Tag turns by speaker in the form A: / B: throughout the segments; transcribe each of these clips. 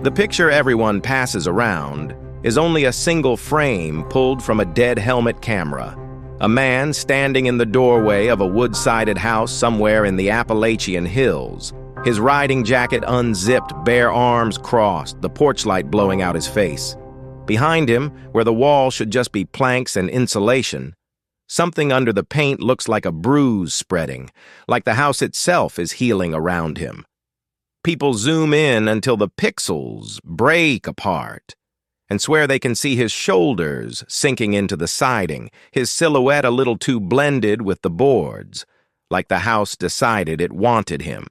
A: The picture everyone passes around is only a single frame pulled from a dead helmet camera. A man standing in the doorway of a wood-sided house somewhere in the Appalachian hills, his riding jacket unzipped, bare arms crossed, the porch light blowing out his face. Behind him, where the wall should just be planks and insulation, something under the paint looks like a bruise spreading, like the house itself is healing around him. People zoom in until the pixels break apart and swear they can see his shoulders sinking into the siding, his silhouette a little too blended with the boards, like the house decided it wanted him.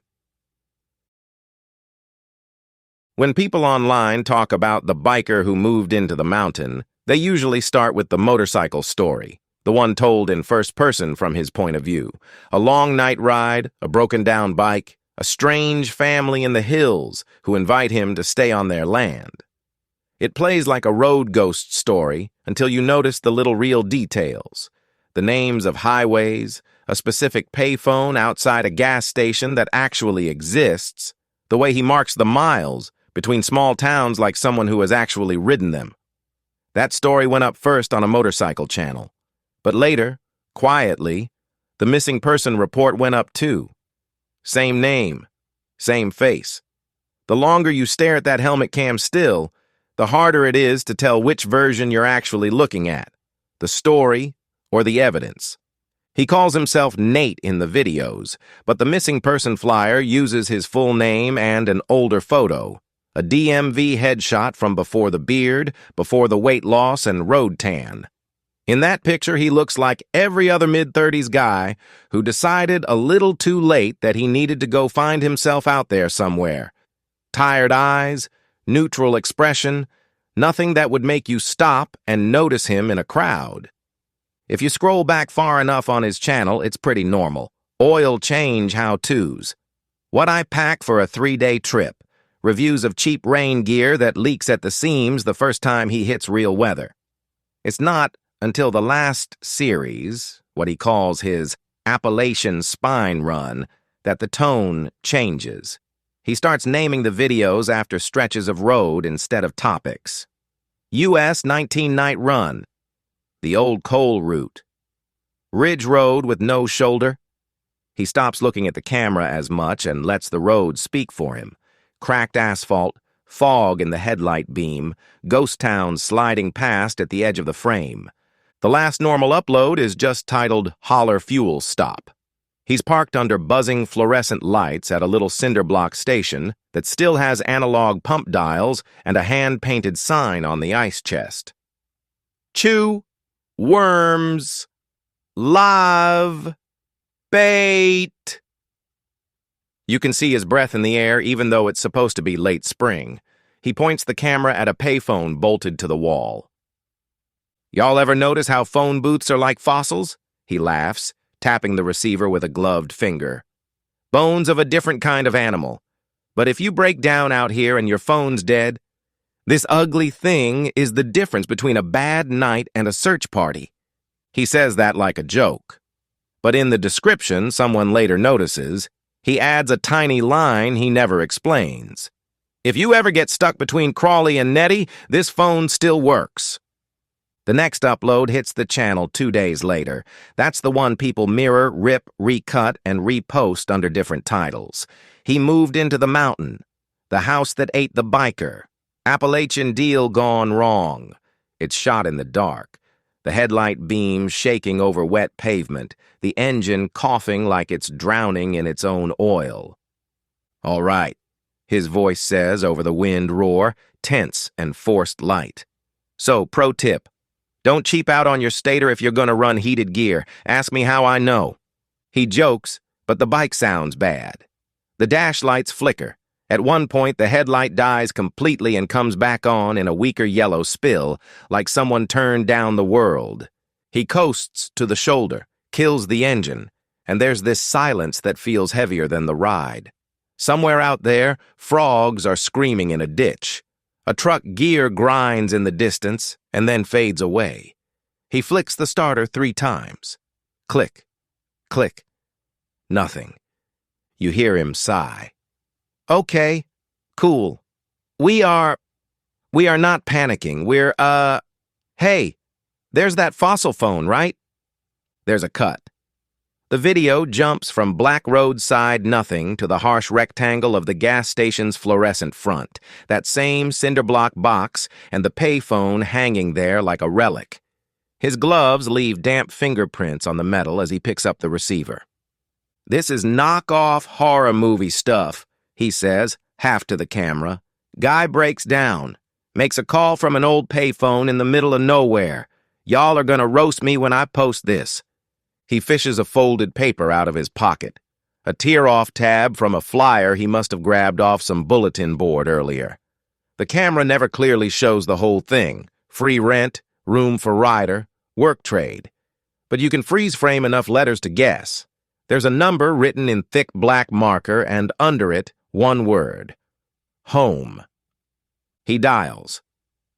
A: When people online talk about the biker who moved into the mountain, they usually start with the motorcycle story, the one told in first person from his point of view. A long night ride, a broken-down bike, a strange family in the hills who invite him to stay on their land. It plays like a road ghost story until you notice the little real details. The names of highways, a specific payphone outside a gas station that actually exists, the way he marks the miles between small towns like someone who has actually ridden them. That story went up first on a motorcycle channel. But later, quietly, the missing person report went up too. Same name, same face. The longer you stare at that helmet cam still, the harder it is to tell which version you're actually looking at, the story or the evidence. He calls himself Nate in the videos, but the missing person flyer uses his full name and an older photo, a DMV headshot from before the beard, before the weight loss and road tan. In that picture, he looks like every other mid-30s guy who decided a little too late that he needed to go find himself out there somewhere. Tired eyes, neutral expression, nothing that would make you stop and notice him in a crowd. If you scroll back far enough on his channel, it's pretty normal. Oil change how-tos. What I pack for a 3-day trip. Reviews of cheap rain gear that leaks at the seams the first time he hits real weather. It's not until the last series, what he calls his Appalachian spine run, that the tone changes. He starts naming the videos after stretches of road instead of topics. U.S. 19-night run. The old coal route. Ridge road with no shoulder. He stops looking at the camera as much and lets the road speak for him. Cracked asphalt, fog in the headlight beam, ghost towns sliding past at the edge of the frame. The last normal upload is just titled Holler Fuel Stop. He's parked under buzzing fluorescent lights at a little cinder block station that still has analog pump dials and a hand-painted sign on the ice chest. Chew, worms, live, bait. You can see his breath in the air even though it's supposed to be late spring. He points the camera at a payphone bolted to the wall. Y'all ever notice how phone booths are like fossils? He laughs, tapping the receiver with a gloved finger. Bones of a different kind of animal. But if you break down out here and your phone's dead, this ugly thing is the difference between a bad night and a search party. He says that like a joke. But in the description, someone later notices, he adds a tiny line he never explains. If you ever get stuck between Crawley and Nettie, this phone still works. The next upload hits the channel 2 days later. That's the one people mirror, rip, recut, and repost under different titles. He moved into the mountain. The house that ate the biker. Appalachian deal gone wrong. It's shot in the dark. The headlight beam shaking over wet pavement. The engine coughing like it's drowning in its own oil. All right, his voice says over the wind roar, tense and forced light. So, pro tip. Don't cheap out on your stator if you're gonna run heated gear. Ask me how I know. He jokes, but the bike sounds bad. The dash lights flicker. At one point, the headlight dies completely and comes back on in a weaker yellow spill, like someone turned down the world. He coasts to the shoulder, kills the engine, and there's this silence that feels heavier than the ride. Somewhere out there, frogs are screaming in a ditch. A truck gear grinds in the distance and then fades away. He flicks the starter 3 times. Click, click. Nothing. You hear him sigh. Okay, cool. We are not panicking. Hey, there's that fossil phone, right? There's a cut. The video jumps from black roadside nothing to the harsh rectangle of the gas station's fluorescent front, that same cinder block box, and the payphone hanging there like a relic. His gloves leave damp fingerprints on the metal as he picks up the receiver. "This is knock-off horror movie stuff," he says, half to the camera. "Guy breaks down. Makes a call from an old payphone in the middle of nowhere. Y'all are gonna roast me when I post this." He fishes a folded paper out of his pocket. A tear-off tab from a flyer he must have grabbed off some bulletin board earlier. The camera never clearly shows the whole thing. Free rent, room for rider, work trade. But you can freeze frame enough letters to guess. There's a number written in thick black marker, and under it, one word: home. He dials.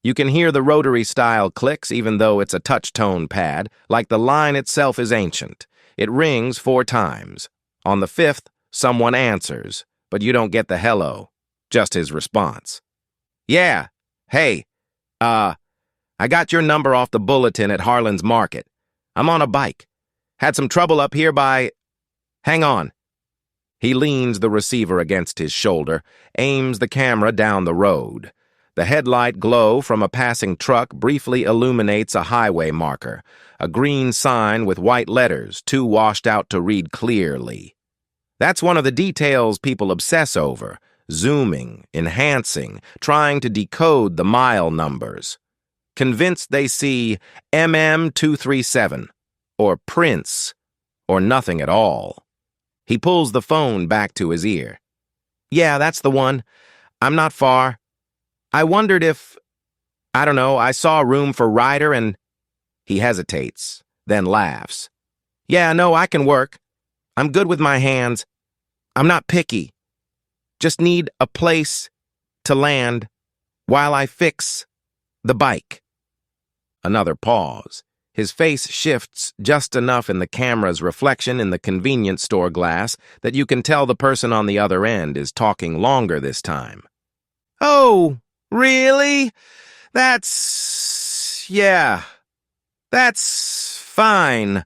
A: You can hear the rotary-style clicks even though it's a touch-tone pad, like the line itself is ancient. It rings 4 times. On the 5th, someone answers, but you don't get the hello, just his response. "Yeah, hey, I got your number off the bulletin at Harlan's Market. I'm on a bike. Had some trouble up here by... Hang on." He leans the receiver against his shoulder, aims the camera down the road. The headlight glow from a passing truck briefly illuminates a highway marker, a green sign with white letters, too washed out to read clearly. That's one of the details people obsess over, zooming, enhancing, trying to decode the mile numbers. Convinced they see MM237, or Prince, or nothing at all. He pulls the phone back to his ear. "Yeah, that's the one. I'm not far. I wondered if, I don't know, I saw a room for rider and..." He hesitates, then laughs. "Yeah, no, I can work. I'm good with my hands. I'm not picky. Just need a place to land while I fix the bike." Another pause. His face shifts just enough in the camera's reflection in the convenience store glass that you can tell the person on the other end is talking longer this time. "Oh, really? Yeah, that's fine.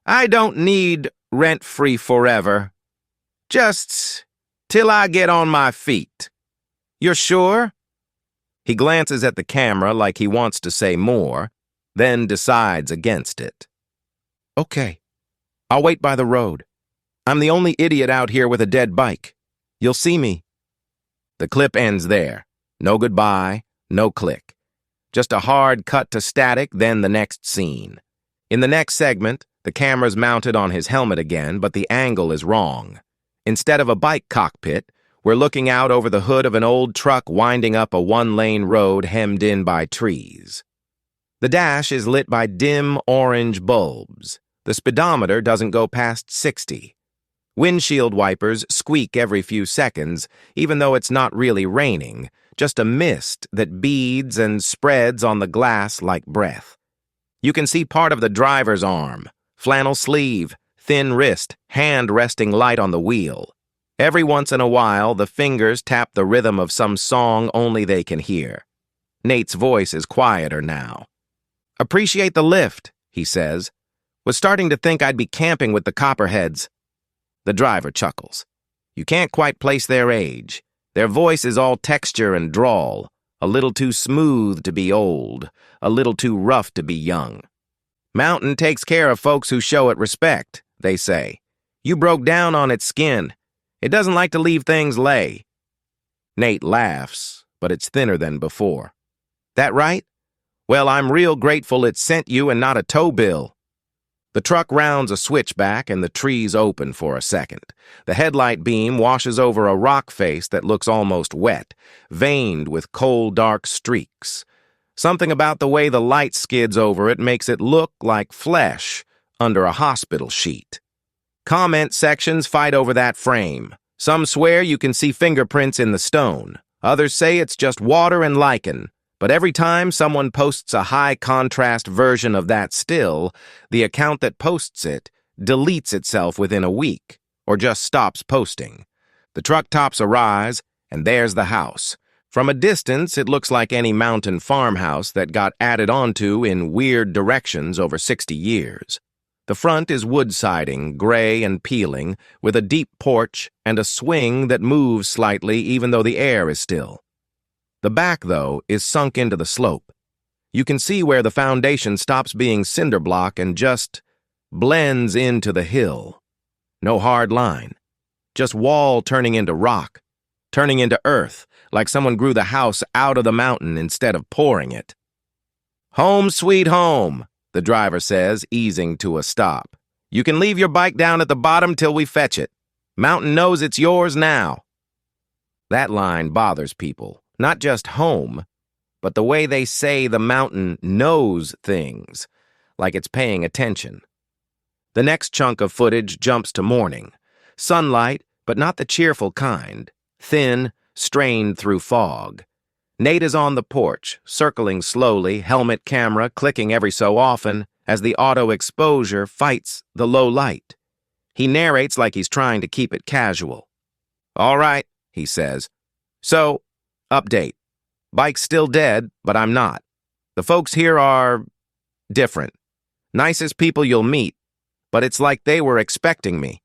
A: I don't need rent-free forever. Just till I get on my feet. You're sure?" He glances at the camera like he wants to say more, then decides against it. "Okay, I'll wait by the road. I'm the only idiot out here with a dead bike. You'll see me." The clip ends there. No goodbye, no click. Just a hard cut to static, then the next scene. In the next segment, the camera's mounted on his helmet again, but the angle is wrong. Instead of a bike cockpit, we're looking out over the hood of an old truck winding up a one-lane road hemmed in by trees. The dash is lit by dim orange bulbs. The speedometer doesn't go past 60. Windshield wipers squeak every few seconds, even though it's not really raining, just a mist that beads and spreads on the glass like breath. You can see part of the driver's arm, flannel sleeve, thin wrist, hand resting light on the wheel. Every once in a while, the fingers tap the rhythm of some song only they can hear. Nate's voice is quieter now. "Appreciate the lift," he says. "Was starting to think I'd be camping with the Copperheads." The driver chuckles. You can't quite place their age. Their voice is all texture and drawl, a little too smooth to be old, a little too rough to be young. "Mountain takes care of folks who show it respect," they say. "You broke down on its skin. It doesn't like to leave things lay." Nate laughs, but it's thinner than before. "That right? Well, I'm real grateful it sent you and not a tow bill." The truck rounds a switchback and the trees open for a second. The headlight beam washes over a rock face that looks almost wet, veined with cold, dark streaks. Something about the way the light skids over it makes it look like flesh under a hospital sheet. Comment sections fight over that frame. Some swear you can see fingerprints in the stone. Others say it's just water and lichen. But every time someone posts a high-contrast version of that still, the account that posts it deletes itself within a week, or just stops posting. The truck tops a rise, and there's the house. From a distance, it looks like any mountain farmhouse that got added onto in weird directions over 60 years. The front is wood siding, gray and peeling, with a deep porch and a swing that moves slightly even though the air is still. The back, though, is sunk into the slope. You can see where the foundation stops being cinder block and just blends into the hill. No hard line. Just wall turning into rock, turning into earth, like someone grew the house out of the mountain instead of pouring it. "Home sweet home," the driver says, easing to a stop. "You can leave your bike down at the bottom till we fetch it. Mountain knows it's yours now." That line bothers people. Not just home, but the way they say the mountain knows things, like it's paying attention. The next chunk of footage jumps to morning. Sunlight, but not the cheerful kind. Thin, strained through fog. Nate is on the porch, circling slowly, helmet camera clicking every so often as the auto exposure fights the low light. He narrates like he's trying to keep it casual. "All right," he says. "So, update. Bike's still dead, but I'm not. The folks here are different. Nicest people you'll meet, but it's like they were expecting me.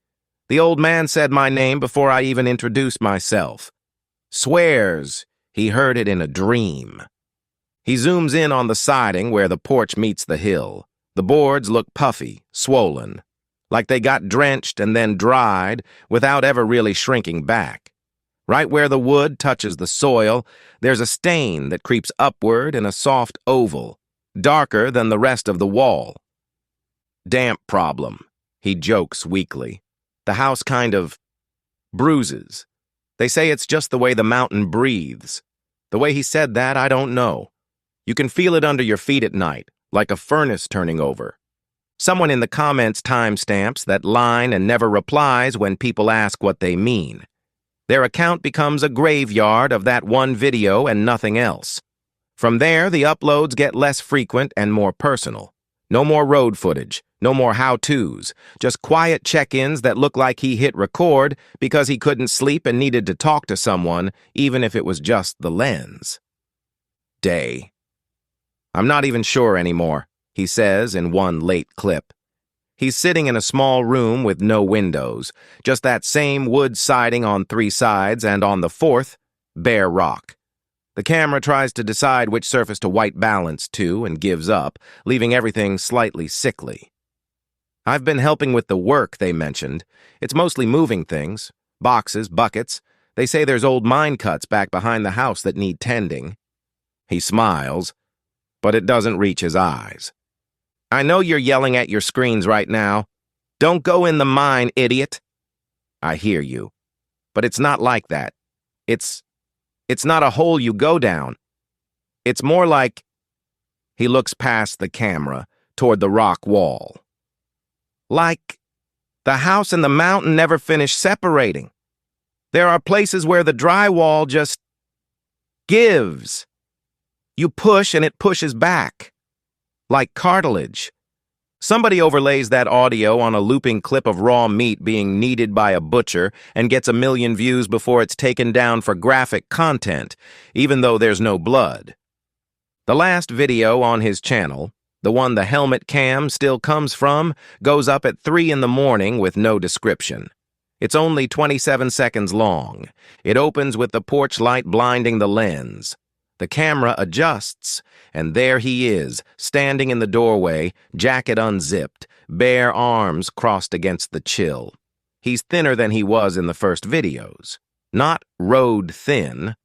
A: The old man said my name before I even introduced myself. Swears he heard it in a dream." He zooms in on the siding where the porch meets the hill. The boards look puffy, swollen, like they got drenched and then dried without ever really shrinking back. Right where the wood touches the soil, there's a stain that creeps upward in a soft oval, darker than the rest of the wall. "Damp problem," he jokes weakly. "The house kind of bruises. They say it's just the way the mountain breathes. The way he said that, I don't know. You can feel it under your feet at night, like a furnace turning over." Someone in the comments timestamps that line and never replies when people ask what they mean. Their account becomes a graveyard of that one video and nothing else. From there, the uploads get less frequent and more personal. No more road footage, no more how-tos, just quiet check-ins that look like he hit record because he couldn't sleep and needed to talk to someone, even if it was just the lens. Day. "I'm not even sure anymore," he says in one late clip. He's sitting in a small room with no windows, just that same wood siding on 3 sides, and on the 4th, bare rock. The camera tries to decide which surface to white balance to and gives up, leaving everything slightly sickly. "I've been helping with the work they mentioned. It's mostly moving things, boxes, buckets. They say there's old mine cuts back behind the house that need tending." He smiles, but it doesn't reach his eyes. "I know you're yelling at your screens right now. Don't go in the mine, idiot." "I hear you. But it's not like that. It's not a hole you go down. It's more like..." He looks past the camera, toward the rock wall. "Like the house and the mountain never finish separating. There are places where the drywall just gives. You push and it pushes back. Like cartilage." Somebody overlays that audio on a looping clip of raw meat being kneaded by a butcher and gets 1 million views before it's taken down for graphic content, even though there's no blood. The last video on his channel, the one the helmet cam still comes from, goes up at 3 in the morning with no description. It's only 27 seconds long. It opens with the porch light blinding the lens. The camera adjusts, and there he is, standing in the doorway, jacket unzipped, bare arms crossed against the chill. He's thinner than he was in the first videos. Not road thin,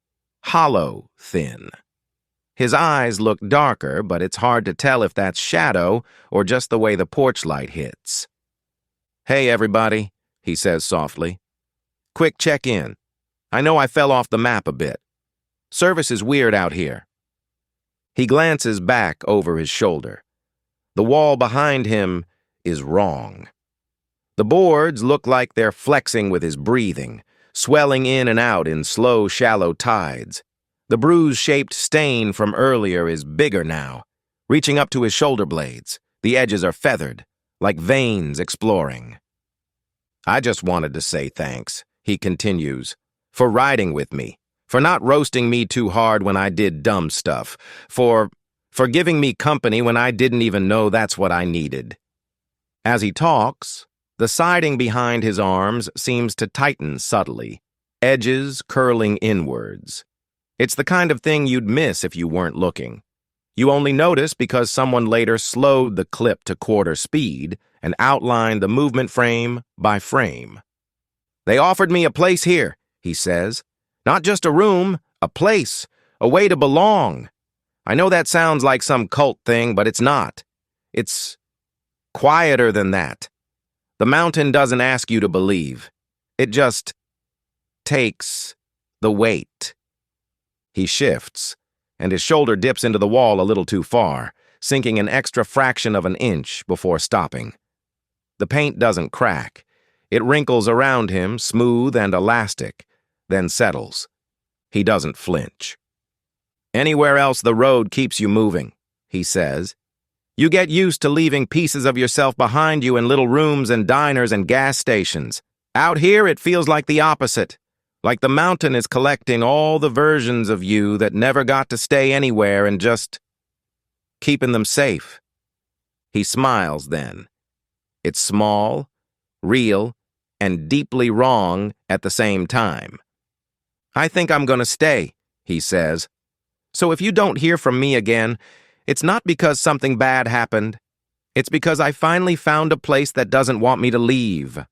A: hollow thin. His eyes look darker, but it's hard to tell if that's shadow or just the way the porch light hits. "Hey, everybody," he says softly. "Quick check-in. I know I fell off the map a bit. Service is weird out here." He glances back over his shoulder. The wall behind him is wrong. The boards look like they're flexing with his breathing, swelling in and out in slow, shallow tides. The bruise-shaped stain from earlier is bigger now, reaching up to his shoulder blades. The edges are feathered, like veins exploring. "I just wanted to say thanks," he continues, "for riding with me, for not roasting me too hard when I did dumb stuff, for giving me company when I didn't even know that's what I needed. As he talks, the siding behind his arms seems to tighten subtly, edges curling inwards. It's the kind of thing you'd miss if you weren't looking. You only notice because someone later slowed the clip to quarter speed and outlined the movement frame by frame. "They offered me a place here," he says. "Not just a room, a place, a way to belong. I know that sounds like some cult thing, but it's not. It's quieter than that. The mountain doesn't ask you to believe. It just takes the weight." He shifts, and his shoulder dips into the wall a little too far, sinking an extra fraction of an inch before stopping. The paint doesn't crack. It wrinkles around him, smooth and elastic, then settles. He doesn't flinch. "Anywhere else the road keeps you moving," he says. "You get used to leaving pieces of yourself behind you in little rooms and diners and gas stations. Out here it feels like the opposite. Like the mountain is collecting all the versions of you that never got to stay anywhere and just keeping them safe." He smiles then. It's small, real, and deeply wrong at the same time. "I think I'm going to stay," he says. "So if you don't hear from me again, it's not because something bad happened. It's because I finally found a place that doesn't want me to leave."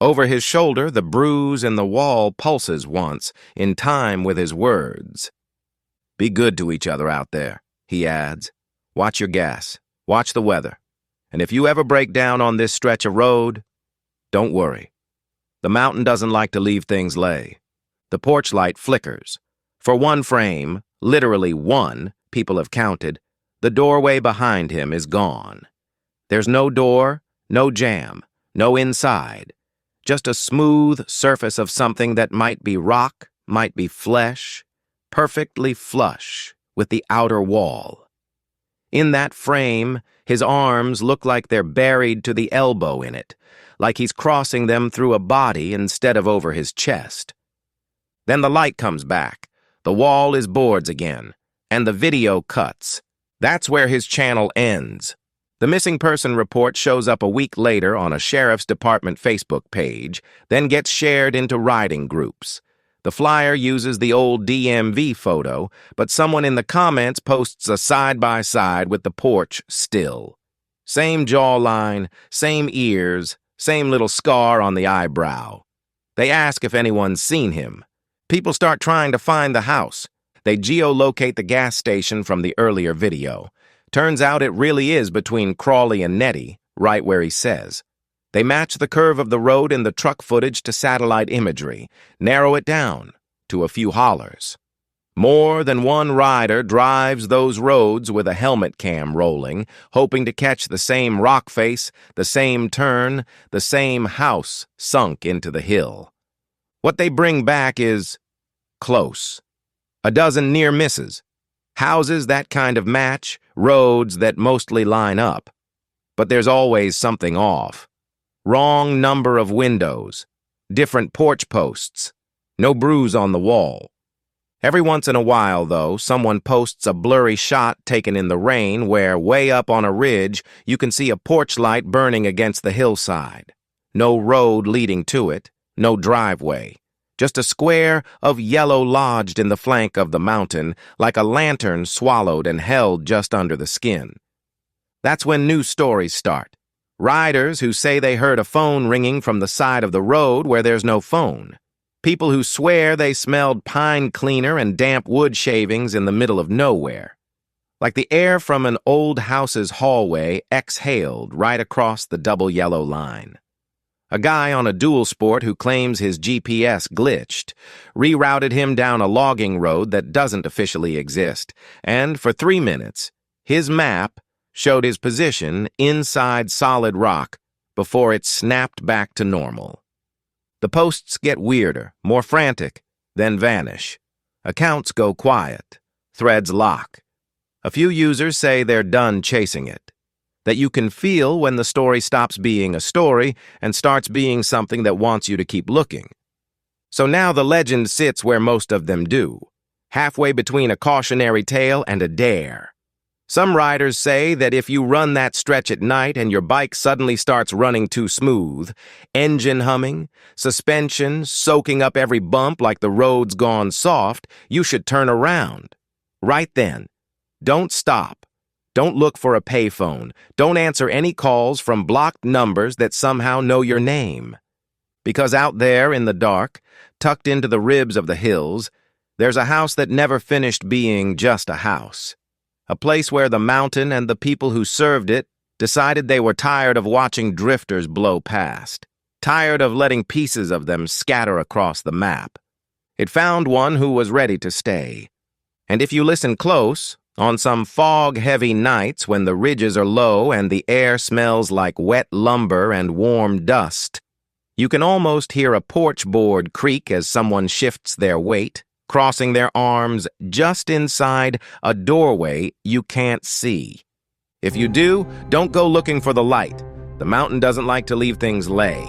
A: Over his shoulder, the bruise in the wall pulses once, in time with his words. "Be good to each other out there," he adds. "Watch your gas. Watch the weather. And if you ever break down on this stretch of road, don't worry. The mountain doesn't like to leave things lay." The porch light flickers. For one frame, literally one, people have counted, the doorway behind him is gone. There's no door, no jamb, no inside. Just a smooth surface of something that might be rock, might be flesh, perfectly flush with the outer wall. In that frame, his arms look like they're buried to the elbow in it, like he's crossing them through a body instead of over his chest. Then the light comes back, the wall is boards again, and the video cuts. That's where his channel ends. The missing person report shows up a week later on a sheriff's department Facebook page, then gets shared into riding groups. The flyer uses the old DMV photo, but someone in the comments posts a side-by-side with the porch still. Same jawline, same ears, same little scar on the eyebrow. They ask if anyone's seen him. People start trying to find the house. They geolocate the gas station from the earlier video. Turns out it really is between Crawley and Nettie, right where he says. They match the curve of the road in the truck footage to satellite imagery, narrow it down to a few hollers. More than one rider drives those roads with a helmet cam rolling, hoping to catch the same rock face, the same turn, the same house sunk into the hill. What they bring back is close. A dozen near misses. Houses that kind of match, roads that mostly line up. But there's always something off. Wrong number of windows, different porch posts, no bruise on the wall. Every once in a while, though, someone posts a blurry shot taken in the rain where, way up on a ridge, you can see a porch light burning against the hillside. No road leading to it, no driveway. Just a square of yellow lodged in the flank of the mountain, like a lantern swallowed and held just under the skin. That's when new stories start. Riders who say they heard a phone ringing from the side of the road where there's no phone. People who swear they smelled pine cleaner and damp wood shavings in the middle of nowhere. Like the air from an old house's hallway exhaled right across the double yellow line. A guy on a dual sport who claims his GPS glitched, rerouted him down a logging road that doesn't officially exist, and for 3 minutes, his map showed his position inside solid rock before it snapped back to normal. The posts get weirder, more frantic, then vanish. Accounts go quiet. Threads lock. A few users say they're done chasing it. That you can feel when the story stops being a story and starts being something that wants you to keep looking. So now the legend sits where most of them do, halfway between a cautionary tale and a dare. Some riders say that if you run that stretch at night and your bike suddenly starts running too smooth, engine humming, suspension soaking up every bump like the road's gone soft, you should turn around. Right then. Don't stop. Don't look for a payphone. Don't answer any calls from blocked numbers that somehow know your name. Because out there in the dark, tucked into the ribs of the hills, there's a house that never finished being just a house. A place where the mountain and the people who served it decided they were tired of watching drifters blow past, tired of letting pieces of them scatter across the map. It found one who was ready to stay. And if you listen close, on some fog-heavy nights when the ridges are low and the air smells like wet lumber and warm dust, you can almost hear a porch board creak as someone shifts their weight, crossing their arms just inside a doorway you can't see. If you do, don't go looking for the light. The mountain doesn't like to leave things lay.